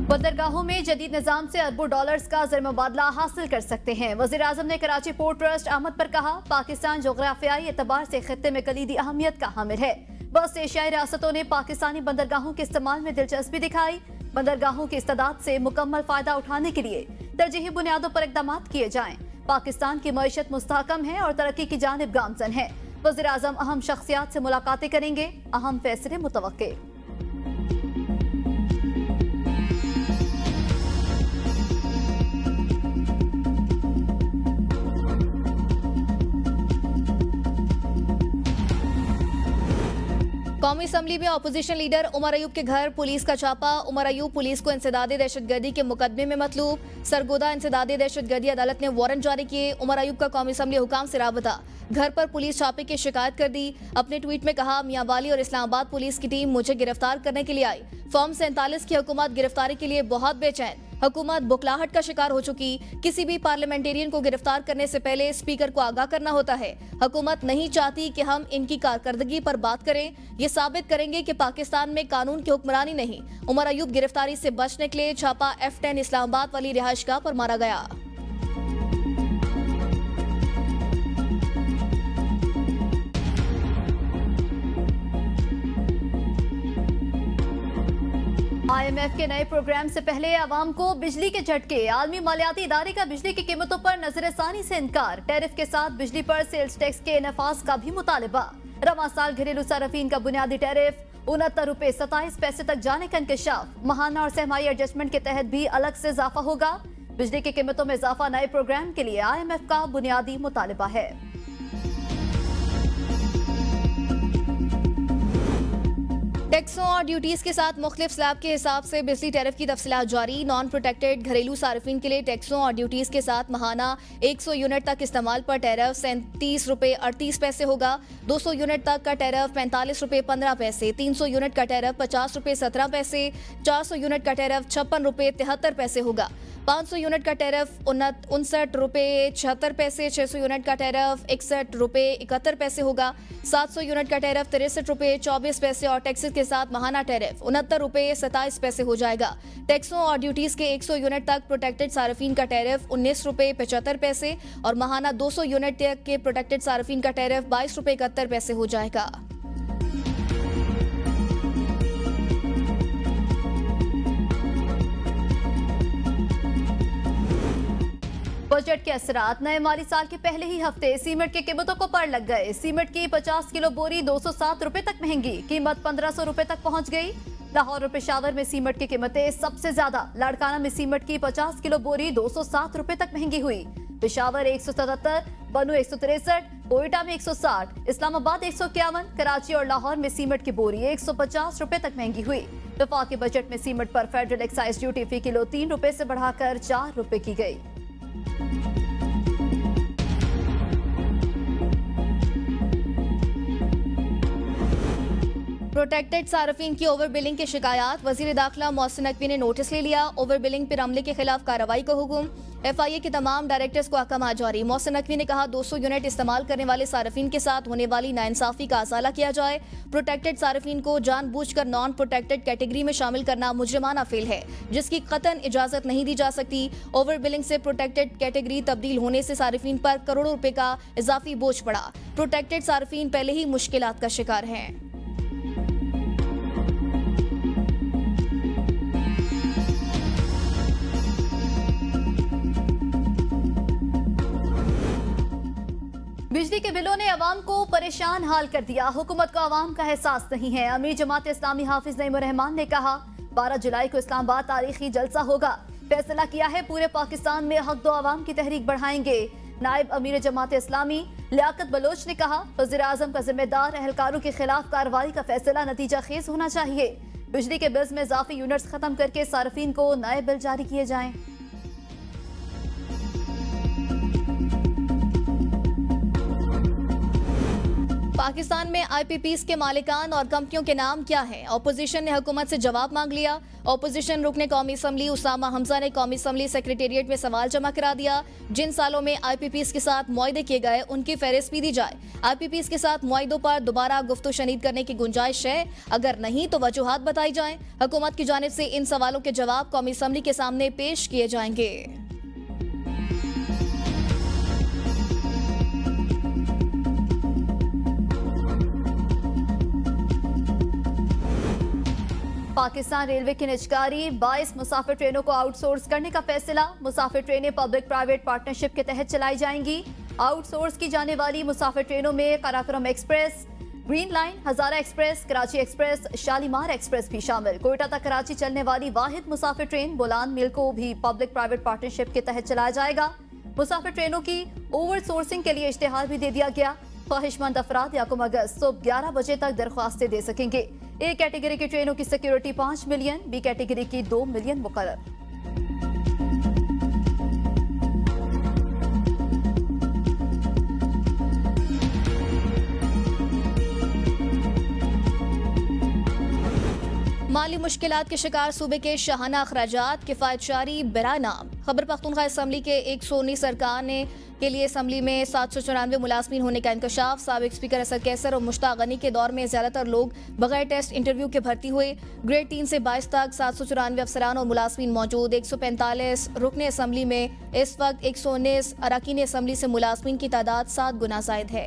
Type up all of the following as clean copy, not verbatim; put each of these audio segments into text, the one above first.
बंदरगाहों में जदीद निजाम से अरबों डॉलर्स का ज़र-मुबादला हासिल कर सकते हैं। वज़ीर आज़म ने कराची पोर्ट ट्रस्ट आमद पर कहा, पाकिस्तान जोग्राफियाई एतबार से खित्ते में कलीदी अहमियत का हामिल है। बहुत से एशियाई रियासतों ने पाकिस्तानी बंदरगाहों के इस्तेमाल में दिलचस्पी दिखाई। बंदरगाहों की इस्तादाद से मुकम्मल फायदा उठाने के लिए तरजीही बुनियादों पर इक़दाम किए जाएं। पाकिस्तान की मईशत मुस्तहकम है और तरक्की की जानिब गामजन है। वज़ीर आज़म अहम शख्सियात से मुलाकातें करेंगे, अहम फैसले मुतवक्के। कौमी असम्बली में अपोजिशन लीडर उमर अयूब के घर पुलिस का छापा। उमर अयूब पुलिस को इंसदादी दहशतगर्दी के मुकदमे में मतलूब। सरगोदा इंसदादी दहशतगर्दी अदालत ने वारंट जारी किए। उमर अयूब का कौमी असम्बली हुकाम से राबता, घर पर पुलिस छापे की शिकायत कर दी। अपने ट्वीट में कहा, मियां वाली और इस्लामाबाद पुलिस की टीम मुझे गिरफ्तार करने के लिए आई। फॉर्म 47 की हुकूमत गिरफ्तारी के लिए बहुत बेचैन। हुकूमत बुखलाहट का शिकार हो चुकी। किसी भी पार्लियामेंटेरियन को गिरफ्तार करने से पहले स्पीकर को आगाह करना होता है। हुकूमत नहीं चाहती कि हम इनकी कारकर्दगी पर बात करें। ये साबित करेंगे कि पाकिस्तान में कानून की हुक्मरानी नहीं। उमर अयूब गिरफ्तारी से बचने के लिए छापा F10 इस्लामाबाद वाली रिहाइशगाह पर मारा गया। IMF के नए प्रोग्राम से पहले आवाम को बिजली के झटके। आलमी मालियाती इदारे का बिजली की कीमतों पर नजरसानी से इनकार। टैरिफ के साथ बिजली पर सेल्स टैक्स के नफाज का भी मुतालबा। रवां साल घरेलू सार्फिन का बुनियादी टैरिफ ₹69.27 तक जाने का इंकशाफ। महाना और सहमाई एडजस्टमेंट के तहत भी अलग से इजाफा होगा। बिजली की कीमतों में इजाफा नए प्रोग्राम के लिए IMF का बुनियादी मुतालबा है। टैक्सों और ड्यूटीज के साथ मुख्तलिफ स्लैब के हिसाब से बिजली टैरिफ की तफसीलात जारी। नॉन प्रोटेक्टेड घरेलू सार्फिन के लिए टैक्सों और ड्यूटीज के साथ महाना 100 यूनिट तक इस्तेमाल पर टैरिफ ₹37.38 होगा। 200 यूनिट तक का टैरिफ ₹45.15, 300 यूनिट का टैरिफ ₹50.17, 400 यूनिट का टैरिफ ₹56.73 होगा। 500 यूनिट का टैरिफ ₹59.76, 600 यूनिट का टैरिफ ₹61.71 होगा। 700 यूनिट का टैरिफ ₹63.24 और टैक्सेस के साथ महाना टैरिफ ₹69.27 हो जाएगा। टैक्सों और ड्यूटीज के 100 यूनिट तक प्रोटेक्टेड सार्फिन का टैरिफ ₹19.75 और महाना 200 यूनिट तक के प्रोटेक्टेड सार्फिन का टैरिफ ₹22.71 हो जाएगा। बजट के असरात। नए माली साल के पहले ही हफ्ते सीमेंट की कीमतों को पर लग गए। सीमेंट की 50 किलो बोरी ₹207 तक महंगी, कीमत ₹1500 तक पहुंच गई। लाहौर और पेशावर में सीमेंट की कीमतें सबसे ज्यादा। लाड़काना में सीमेंट की 50 किलो बोरी ₹207 तक महंगी हुई। पेशावर 177, बनू 163, कोयटा में 160, इस्लामाबाद 151, कराची और लाहौर में सीमेंट की बोरी ₹150 तक महंगी हुई। वफाकी बजट में सीमेंट पर फेडरल एक्साइज ड्यूटी फी किलो ₹3 से बढ़ाकर ₹4 की गई। प्रोटेक्टेड सार्फिन की ओवर बिलिंग की शिकायत। वजीर दाखिला मोहसिन नकवी ने नोटिस ले लिया। ओवर बिलिंग पर अमले के खिलाफ कार्रवाई का हुक्म। FIA के तमाम डायरेक्टर्स को अहकाम जारी। मोहसिन नकवी ने कहा, 200 यूनिट इस्तेमाल करने वाले सार्फिन के साथ होने वाली नाइंसाफी का असाला किया जाए। प्रोटेक्टेड सार्फिन को जानबूझकर नॉन प्रोटेक्टेड कैटेगरी में शामिल करना मुजरिमाना फेल है, जिसकी कतन इजाजत नहीं दी जा सकती। ओवर बिलिंग से प्रोटेक्टेड कैटेगरी तब्दील होने से सार्फिन पर करोड़ों रुपए का इजाफी बोझ पड़ा। प्रोटेक्टेड सार्फिन पहले ही मुश्किलात का शिकार हैं। बिजली के बिलों ने अवाम को परेशान हाल कर दिया। हुकूमत को अवाम का एहसास नहीं है। अमीर जमात इस्लामी हाफिज नईम रहमान ने कहा, 12 जुलाई को इस्लामाबाद तारीखी जलसा होगा। फैसला किया है पूरे पाकिस्तान में हक दो अवाम की तहरीक बढ़ाएंगे। नायब अमीर जमात इस्लामी लियाकत बलोच ने कहा, वज़ीर आज़म का जिम्मेदार एहलकारों के खिलाफ कार्रवाई का फैसला नतीजा खेज होना चाहिए। बिजली के बिल्स में इजाफी यूनिट्स खत्म करके सार्फिन को नए बिल जारी किए जाएं। पाकिस्तान में आईपीपीज के मालिकान और कंपनियों के नाम क्या हैं? ऑपोजिशन ने हुकूमत से जवाब मांग लिया। ऑपोजिशन रुकने कौमी असम्बली उसामा हमजा ने कौमी असम्बली सेक्रेटेरिएट में सवाल जमा करा दिया। जिन सालों में आईपीपीज के साथ मुआहदे किए गए उनकी फहरिस्त भी दी जाए। आईपीपीज के साथ मुआहदों पर दोबारा गुफ्तगू शनीद करने की गुंजाइश है, अगर नहीं तो वजूहात बताई जाएं। हुकूमत की जानिब से इन सवालों के जवाब कौमी असम्बली के सामने पेश किए जाएंगे। पाकिस्तान रेलवे की निजकारी 22 मुसाफिर ट्रेनों को आउटसोर्स करने का फैसला। मुसाफिर ट्रेनें पब्लिक प्राइवेट पार्टनरशिप के तहत चलाई जाएंगी। आउटसोर्स की जाने वाली मुसाफिर ट्रेनों में Karakoram Express, Green Line, Hazara Express, Karachi Express, Shalimar Express भी शामिल। कोयटा तक कराची चलने वाली वाहिद मुसाफिर ट्रेन बोलान मिल को भी पब्लिक प्राइवेट पार्टनरशिप के तहत चलाया जाएगा। मुसाफिर ट्रेनों की ओवरसोर्सिंग के लिए इश्तेहार भी दे दिया गया। ख्वाहिशमंद अफराद 1 अगस्त सुबह 11 बजे तक दरख्वास्तें दे सकेंगे। ए कैटेगरी की ट्रेनों की सिक्योरिटी 5 मिलियन, बी कैटेगरी की 2 मिलियन मुकर्रर। माली मुश्किलात के शिकार सूबे के शाहाना अखराजात किफायत जारी बरानाम। खैबर पख्तूनख्वा असम्बली के 119 सरकार के लिए असम्बली में 794 मुलाजमीन होने का इंकशाफ। साबिक स्पीकर असद कैसर और मुश्ताक गनी के दौर में ज्यादातर लोग बगैर टेस्ट इंटरव्यू के भर्ती हुए। ग्रेड 3 से 22 तक 794 अफसरान और मुलाजमीन मौजूद। 145 रुकने असम्बली में इस वक्त 119 अरकान असम्बली से मुलाजमीन की तादाद 7 गुना जायद है।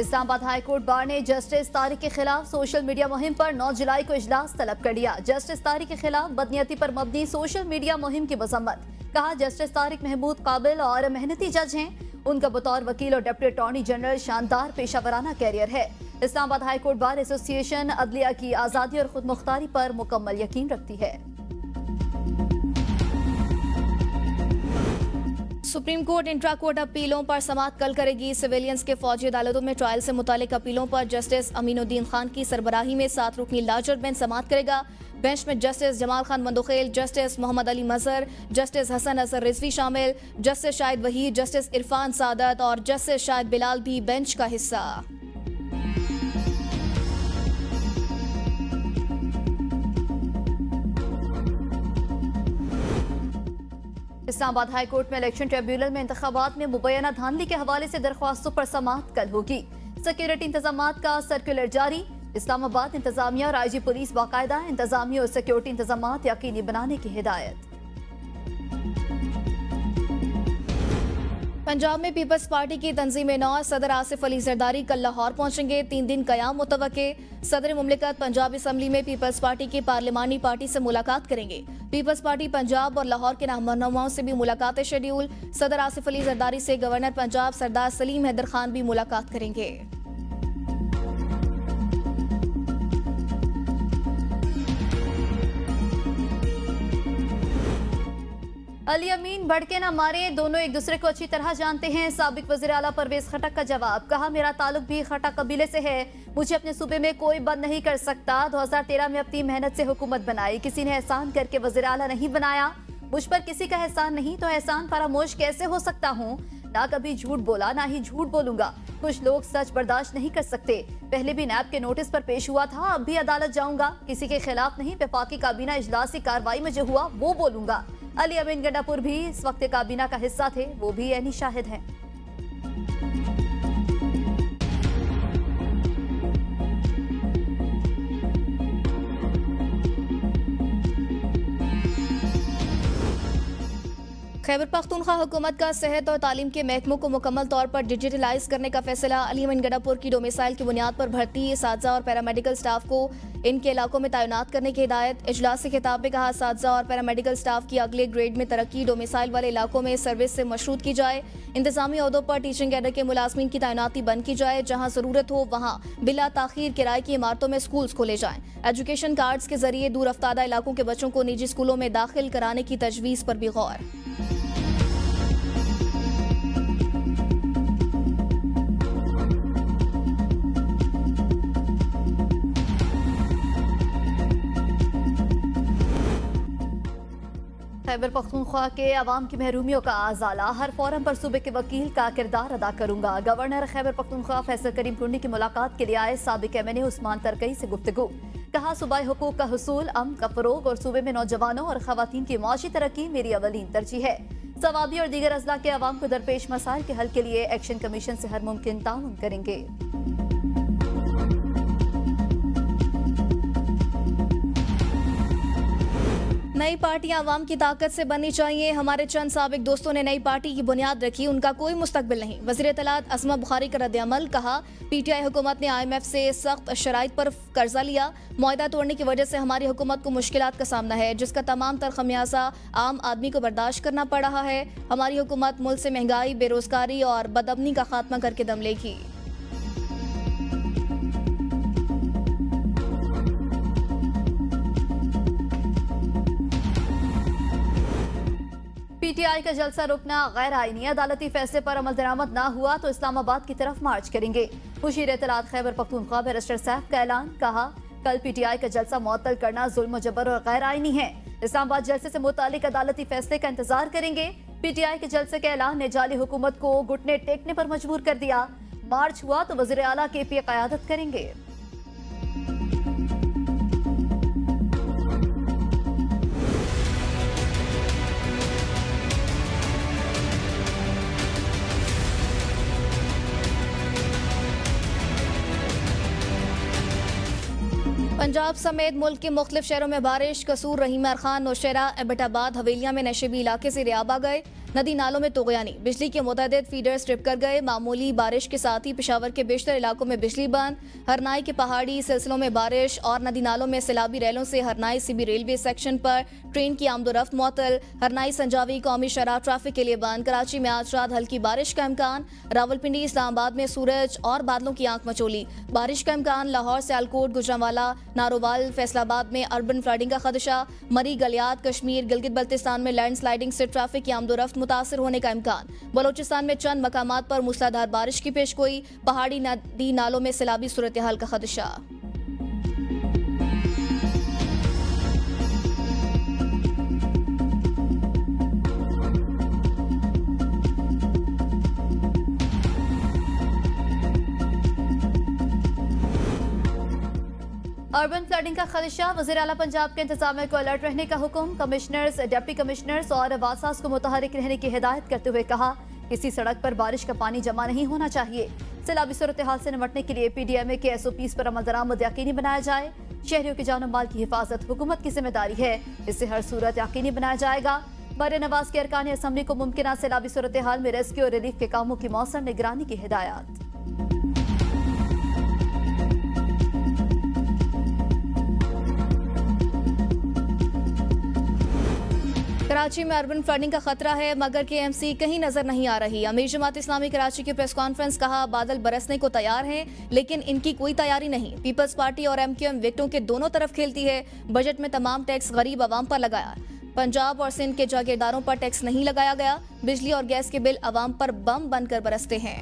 इस्लामाबाद हाई कोर्ट बार ने जस्टिस तारिक के खिलाफ सोशल मीडिया मुहिम पर 9 जुलाई को इजलास तलब कर लिया। जस्टिस तारिक के खिलाफ बदनीयती पर मबनी सोशल मीडिया मुहिम की मजम्मत। कहा, जस्टिस तारिक महमूद काबिल और मेहनती जज हैं। उनका बतौर वकील और डिप्टी अटॉर्नी जनरल शानदार पेशावराना कैरियर है। Islamabad high court bar association अदलिया की आज़ादी और खुद मुख्तारी पर मुकम्मल यकीन रखती है। सुप्रीम कोर्ट इंट्रा कोर्ट अपीलों पर समाअत कल करेगी। सिविलियंस के फौजी अदालतों में ट्रायल से मुतालिक अपीलों पर जस्टिस अमीनुद्दीन खान की सरबराही में 7 रुकनी लार्जर बेंच समाअत करेगा। बेंच में जस्टिस जमाल खान मंदोखेल, जस्टिस मोहम्मद अली मजहर, जस्टिस हसन अजहर रिजवी शामिल, जस्टिस शाहिद वहीद, जस्टिस इरफान सादत और जस्टिस शाहिद बिलाल भी बेंच का हिस्सा। इस्लामाबाद हाई कोर्ट में इलेक्शन ट्रिब्यूनल में इंतखाबात में मुबैना धांधली के हवाले से दरख्वास्तों पर समाअत कल होगी। सिक्योरिटी इंतजामात का सर्कुलर जारी। इस्लामाबाद इंतजामिया और आईजी पुलिस बाकायदा इंतजामी और सिक्योरिटी इंतजामात यकीनी बनाने की हिदायत। पंजाब में पीपल्स पार्टी की तंजीम नौ सदर आसिफ अली जरदारी कल लाहौर पहुंचेंगे। 3 दिन कयाम मुतवक्के। सदर मुमलिकत पंजाब असम्बली में पीपल्स पार्टी की पार्लिमानी पार्टी से मुलाकात करेंगे। पीपल्स पार्टी पंजाब और लाहौर के रहनुमाओं से भी मुलाकातें शेड्यूल। सदर आसिफ अली जरदारी से गवर्नर पंजाब सरदार सलीम हैदर खान भी मुलाकात करेंगे। अली अमीन भड़के न मारे, दोनों एक दूसरे को अच्छी तरह जानते हैं। साबिक वज़ीर आला परवेज खटक का जवाब। कहा, मेरा ताल्लुक भी खटक कबीले से है, मुझे अपने सूबे में कोई बंद नहीं कर सकता। 2013 में अपनी मेहनत से हुकूमत बनाई, किसी ने एहसान करके वज़ीर आला नहीं बनाया। मुझ पर किसी का एहसान नहीं तो एहसान फरामोश कैसे हो सकता हूँ। ना कभी झूठ बोला ना ही झूठ बोलूंगा। कुछ लोग सच बर्दाश्त नहीं कर सकते। पहले भी नैब के नोटिस पर पेश हुआ था, अब भी अदालत जाऊंगा। किसी के खिलाफ नहीं, वफाकी काबीना इजलास की कार्रवाई में जो हुआ वो बोलूंगा। अली अमीन गंडापुर भी इस वक्त काबीना का हिस्सा थे, वो भी ऐनी शाहिद हैं। खैबर पख्तूनख्वा हुकूमत का सेहत और तालीम के महकमों को मुकम्मल तौर पर डिजिटलाइज करने का फैसला। अली अमीन गंडापुर की डोमिसाइल की बुनियाद पर भर्ती साथी और पैरामेडिकल स्टाफ को इनके इलाकों में तैनात करने की हिदायत। इजलास से खिताब में कहा, साथी और पैरामेडिकल स्टाफ की अगले ग्रेड में तरक्की डोमिसाइल वाले इलाकों में सर्विस से मशरूत की जाए। इंतजामी अहदों पर टीचिंग कैडर के मुलाजमीन की तैनाती बंद की जाए। जहाँ जरूरत हो वहाँ बिला ताखीर किराए की इमारतों में स्कूल्स खोले जाएं। एजुकेशन कार्ड्स के जरिए दूर अफ्तादा इलाकों के बच्चों को निजी स्कूलों में दाखिल कराने की तजवीज़ पर भी गौर। खैबर पख्तूनख्वा के अवाम की महरूमियों का आजाला, हर फोरम पर सूबे के वकील का किरदार अदा करूंगा। गवर्नर खैबर पख्तूनख्वा फैसल करीम टुंडी की मुलाकात के लिए आए साबिक एमएनए उस्मान तरकई से गुफ्तगू। कहा, सूबाई हुकूक का हुसूल, अमन का फरोग और सूबे में नौजवानों और खवातीन की मुआशी तरक्की मेरी अवलीन तरजीह है। सवाबी और दीगर अजला के अवाम को दरपेश मसाइल के हल के लिए एक्शन कमीशन से हर मुमकिन ताउन करेंगे। नई पार्टियां आवाम की ताकत से बननी चाहिए। हमारे चंद साबिक दोस्तों ने नई पार्टी की बुनियाद रखी, उनका कोई मुस्तकबिल नहीं। वज़ीर इत्तलात असमा बुखारी का रद्द-ए-अमल। कहा, पीटीआई हुकूमत ने IMF से सख्त शराइत पर कर्जा लिया। मुआहदा तोड़ने की वजह से हमारी हुकूमत को मुश्किलात का सामना है, जिसका तमाम तर खमियाजा आम आदमी को बर्दाश्त करना पड़ रहा है। हमारी हुकूमत मुल्क से महंगाई, बेरोजगारी और बदअमनी का खात्मा करके दम लेगी। पीटीआई का जलसा रुकना गैर आईनी, अदालती फैसले पर अमल दरामद ना हुआ तो इस्लामाबाद की तरफ मार्च करेंगे। मुशीर इत्तलात खैबर पख्तूनख्वा बैरिस्टर सैफ का ऐलान। कहा, कल पीटीआई का जलसा मुअत्तल करना जुल्म जबर और गैर आईनी है। इस्लामाबाद जलसे से मुतालिक अदालती फैसले का इंतजार करेंगे। पीटीआई के जलसे के ऐलान ने जाली हुकूमत को घुटने टेकने पर मजबूर कर दिया। मार्च हुआ तो वज़ीर आला KP क़यादत करेंगे। पंजाब समेत मुल्क के मुख्तलिफ शहरों में बारिश। कसूर, रहीम खान, नौशहरा, एबटाबाद, हवेलिया में नशेबी इलाके से रियाब आ गए। नदी नालों में तोगयानी, बिजली के मुतअद्दिद फीडर्स ट्रिप कर गए। मामूली बारिश के साथ ही पेशावर के बेशतर इलाकों में बिजली बंद। हरनाई के पहाड़ी सिलसिलों में बारिश और नदी नालों में सैलाबी रेलों से हरनाई CB रेलवे सेक्शन पर ट्रेन की आमदोरफ्त मुअत्तल। हरनाई संजावी कौमी शराह ट्रैफिक के लिए बंद। कराची में आज रात हल्की बारिश का इम्कान। रावलपिंडी, इस्लामाबाद में सूरज और बादलों की आंख मचोली, बारिश का इम्कान। लाहौर, सियालकोट, गुजरांवाला, नारोवाल, फैसलाबाद में अर्बन फ्लडिंग का खदशा। मरी, गलियात, कश्मीर, गिलगित बल्तिस्तान में लैंडस्लाइडिंग से ट्रैफिक की आमदोरफ्त मुतासर होने का इम्कान। बलोचिस्तान में चंद मकामात पर मूसलाधार बारिश की पेशगोई। पहाड़ी नदी नालों में सैलाबी सूरत हाल का खदशा। अर्बन फ्लडिंग का खदशा। वज़ीर आला पंजाब के इंतजामिया को अलर्ट रहने का हुक्म। कमिश्नर्स, डिप्टी कमिश्नर्स और वासास को मुतहरिक रहने की हिदायत करते हुए कहा, किसी सड़क पर बारिश का पानी जमा नहीं होना चाहिए। सैलाबी सूरत हाल से निपटने के लिए PDMA के SOPs पर अमल दरामद यकीनी बनाया जाए। शहरियों की जान और माल की हिफाजत हुकूमत की जिम्मेदारी है, इससे हर सूरत यकीनी बनाया जाएगा। बर नवाज के अरकान असम्बली को मुमकिन सैलाबी सूरत हाल में रेस्क्यू और रिलीफ के कामों की मौसर निगरानी की हिदायत। कराची में अर्बन फ्लडिंग का खतरा है, मगर KMC कहीं नजर नहीं आ रही। अमीर जमात इस्लामी कराची की प्रेस कॉन्फ्रेंस। कहा, बादल बरसने को तैयार हैं, लेकिन इनकी कोई तैयारी नहीं। पीपल्स पार्टी और MQM विकेटों के दोनों तरफ खेलती है। बजट में तमाम टैक्स गरीब आवाम पर लगाया। पंजाब और सिंध के जागीरदारों पर टैक्स नहीं लगाया गया। बिजली और गैस के बिल आवाम पर बम बनकर बरसते हैं।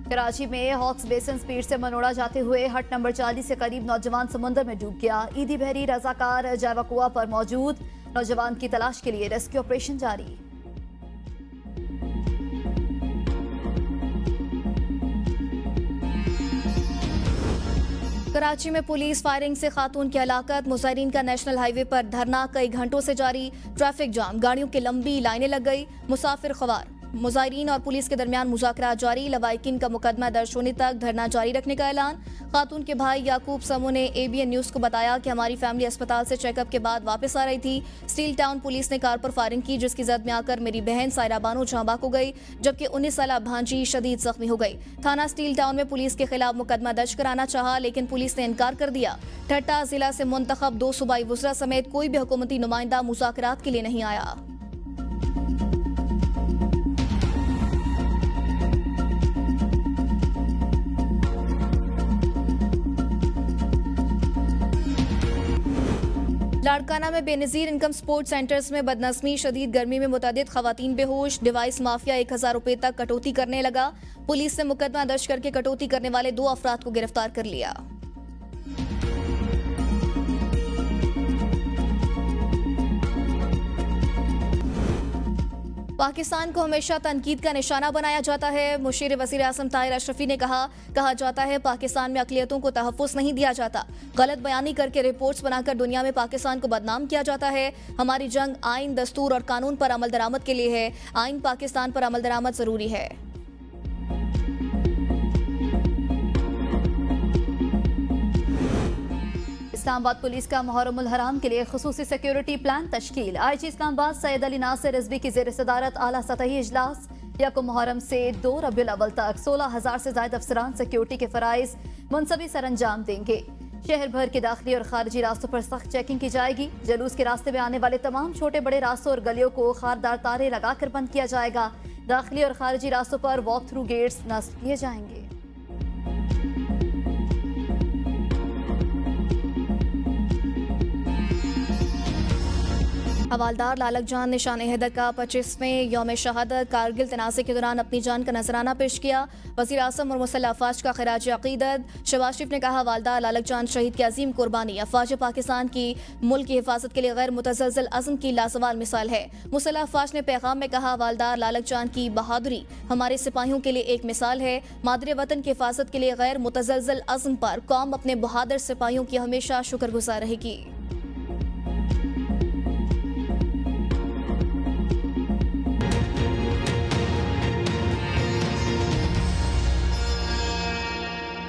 कराची में हॉक्स बेसन स्पीड से मनोड़ा जाते हुए हट नंबर 40 से करीब नौजवान समुद्र में डूब गया। ईदी बहरी रजाकार जावा कुआ पर मौजूद। नौजवान की तलाश के लिए रेस्क्यू ऑपरेशन जारी। कराची में पुलिस फायरिंग से खातून की हलाकत। मुजाहिरीन का नेशनल हाईवे पर धरना कई घंटों से जारी। ट्रैफिक जाम, गाड़ियों की लंबी लाइनें लग गई। मुसाफिर खवार। मुजाहिरीन और पुलिस के दरमियान मुज़ाकरात जारी। लवाहिकीन का मुकदमा दर्ज होने तक धरना जारी रखने का ऐलान। खातून के भाई याकूब समू ने ABN न्यूज़ को बताया कि हमारी फैमिली अस्पताल से चेकअप के बाद वापस आ रही थी। स्टील टाउन पुलिस ने कार पर फायरिंग की, जिसकी जद में आकर मेरी बहन सायरा बानो जांबाक हो गई, जबकि 19 साला भांजी शदीद जख्मी हो गई। थाना स्टील टाउन में पुलिस के खिलाफ मुकदमा दर्ज कराना चाहा, लेकिन पुलिस ने इनकार कर दिया। ठट्टा जिला से मुंतखब 2 सूबाई वज़रा समेत कोई भी हुकूमती नुमाइंदा मुज़ाकरात के लिए नहीं आया। लाड़काना में बेनजीर इनकम स्पोर्ट्स सेंटर्स में बदनज़मी, शदीद गर्मी में मुतअद्दिद खवातीन बेहोश, डिवाइस माफिया 1000 रुपए तक कटौती करने लगा। पुलिस ने मुकदमा दर्ज करके कटौती करने वाले 2 अफराद को गिरफ्तार कर लिया। पाकिस्तान को हमेशा तनकीद का निशाना बनाया जाता है। मुशीर वज़ीर आज़म ताहिर अशरफी ने कहा जाता है पाकिस्तान में अक़लियतों को तहफ़्फ़ुज़ नहीं दिया जाता। गलत बयानी करके रिपोर्ट्स बनाकर दुनिया में पाकिस्तान को बदनाम किया जाता है। हमारी जंग आइन, दस्तूर और कानून पर अमल दरामद के लिए है। आइन पाकिस्तान पर अमल दरामद ज़रूरी है। इस्लामाबाद पुलिस का मुहर्रमुल हराम के लिए खुसूसी सिक्योरिटी प्लान तश्कील। IG इस्लामाबाद सैयद अली नासिर रिजवी की ज़ेर सदारत आला सतही इजलास। यकम मुहर्रम से 2 रबीउल अव्वल तक 16,000 से ज़ायद अफसरान सिक्योरिटी के फ़राइज़ मुनसबी सर अंजाम देंगे। शहर भर के दाखिली और खारजी रास्तों पर सख्त चेकिंग की जाएगी। जुलूस के रास्ते में आने वाले तमाम छोटे बड़े रास्तों और गलियों को खारदार तारे लगाकर बंद किया जाएगा। दाखिली और खारजी रास्तों पर वॉक थ्रू गेट्स नस्ब किए जाएंगे। हवालदार लालक जान निशान हैदर का 25वें यौम शहादत कारगिल तनाज़े के दौरान अपनी जान का नजराना पेश किया। वज़ीर आज़म और मुसल्लह अफ़वाज का खिराज अक़ीदत। शहबाज शरीफ ने कहा हवालदार लालक जान शहीद की अजीम कुर्बानी अफ़वाज पाकिस्तान की मुल्क की हिफाजत के लिए गैर मुतज़लज़ल अज़्म की लाज़वाल मिसाल है। मुसल्लह अफ़वाज ने पैगाम में कहा हवालदार लालक जान की बहादुरी हमारे सिपाहियों के लिए एक मिसाल है। मादरे वतन की हिफाजत के लिए गैर मुतज़लज़ल अज़्म पर कौम अपने बहादुर सिपाहियों की हमेशा शुक्रगुज़ार रहेगी।